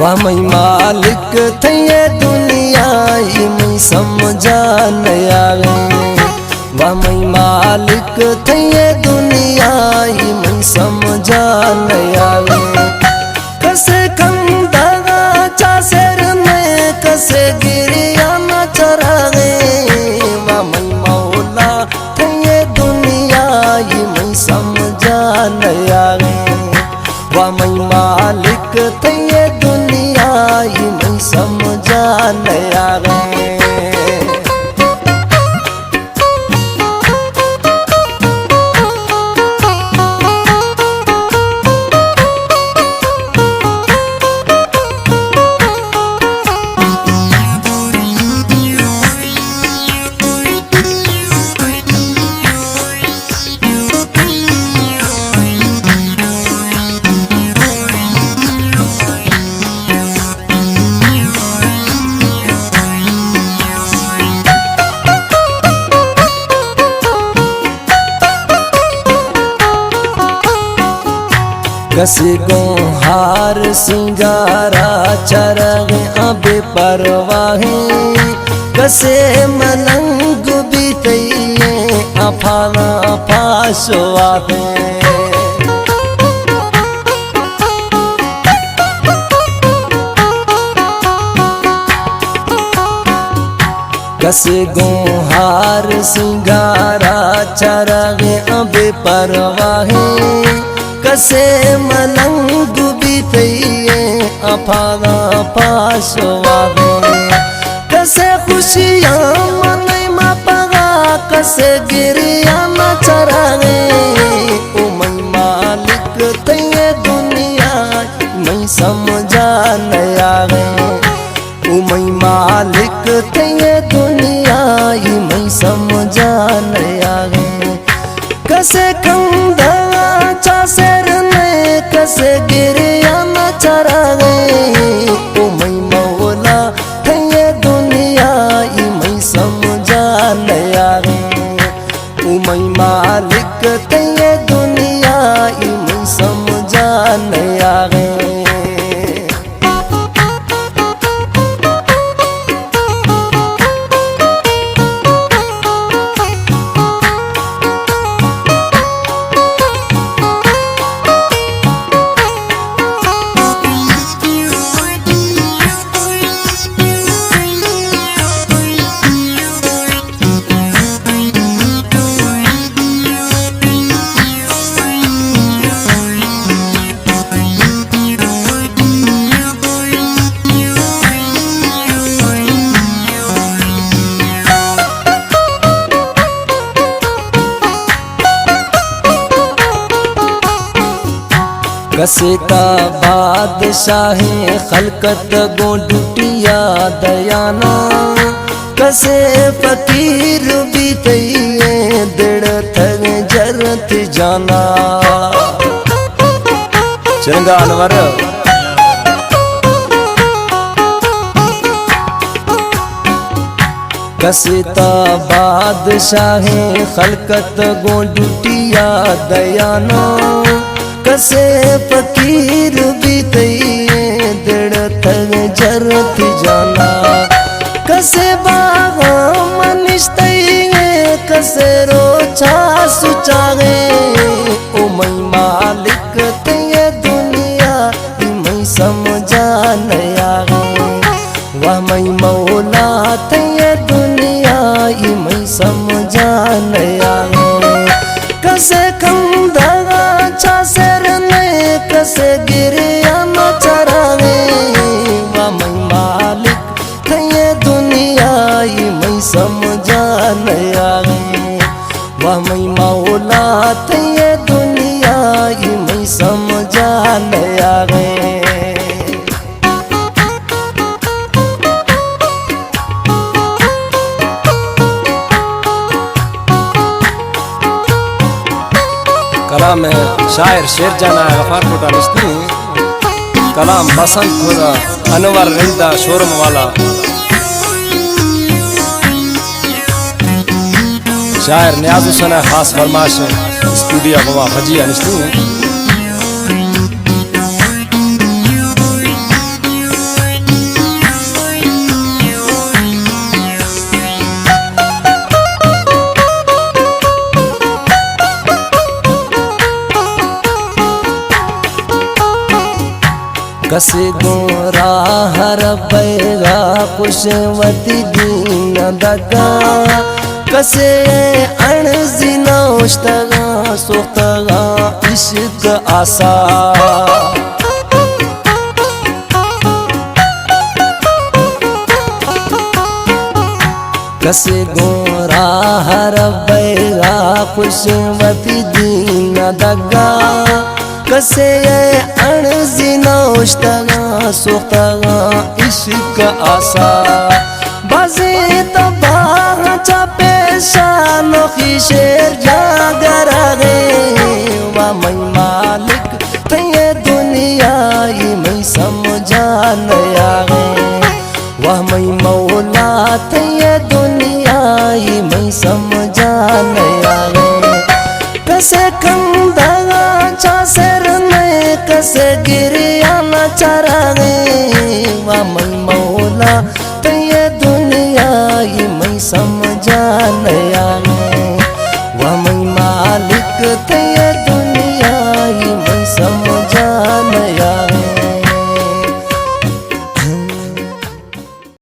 वामई मालिक थे दुनिया में समझा न आवे। वामई मालिक थे दुनिया में समझा न आवे। कसे खंदा चासर में कसे गिरिया न चरावे। वामई मौला थे दुनिया में समझा न आवे। वामई मालिक थे दुनिया में समझा न आवे। कसे गो हार सिंगारा चरग अबे परवाहे। कसे मलंग बीतइए अफाना अफासवाहे। कसे गो हार सिंगारा चरग अबे परवाहे। कसे मलंग बीतइए अफाना अफासवाहे। कसे खुशियाँ मन में पगा कसे गिरिया न चरावे। उमई मालिक थे दुनिया में समझा न आवे। उमई मालिक थे दुनिया में समझा न आवे। कसे खंदा चासर में कसे गिरिया न चरावे। उमई मौला थे दुनिया में समझा न आवे। उमई मालिक थे दुनिया में समझा न आवे। कसे का बादशाहे खलकत गो डुटिया दयाना। कसे फकीर बीतइए दिड़ थग जरत जाना। चंगा अनवर कसे ता बादशाहे खलकत गो डुटिया दयाना। कसे फकीर बीतइए दिड़ थग जरत जाना। कसे बागा मनिस्तइए कसे रोचा सुचागे। उमई मालिक थे दुनिया में समझा न आवे। वामई मौला थे दुनिया में समझा न आवे। कसे खंदा चासर में कसे गिरिया न चरावे। वामई मालिक थे दुनिया में समझा न आवे। वामई मौला थे दुनिया में समझा न आवे। कलाम शायर शेर जाना गफार कोटा निस्ती। कलाम बसंत खुदा अनवर रिंदा शोरम वाला। शायर न्याज हुसैन खास फरमाश स्टूडियो गवा भजिया निस्ती। कसे गोरा हर बैगा खुशवती दीन दगा कसे अणजिना उश्तगा सुख्तगा इश्क आसा कसे गोरा हर बैगा खुशवती दीन दगा कसे अणजिना उश्तगा सुख्तगा इश्क आसा बाजी तबाह चापे शानो की शेर जागर गए वा मैं मालिक ते दुनिया ये मैं समझा नया गए वह मैं मौला ते दुनिया ये मैं समझा नया गए कसे कंदगा चा सर में कसे गिरिया न चरा गए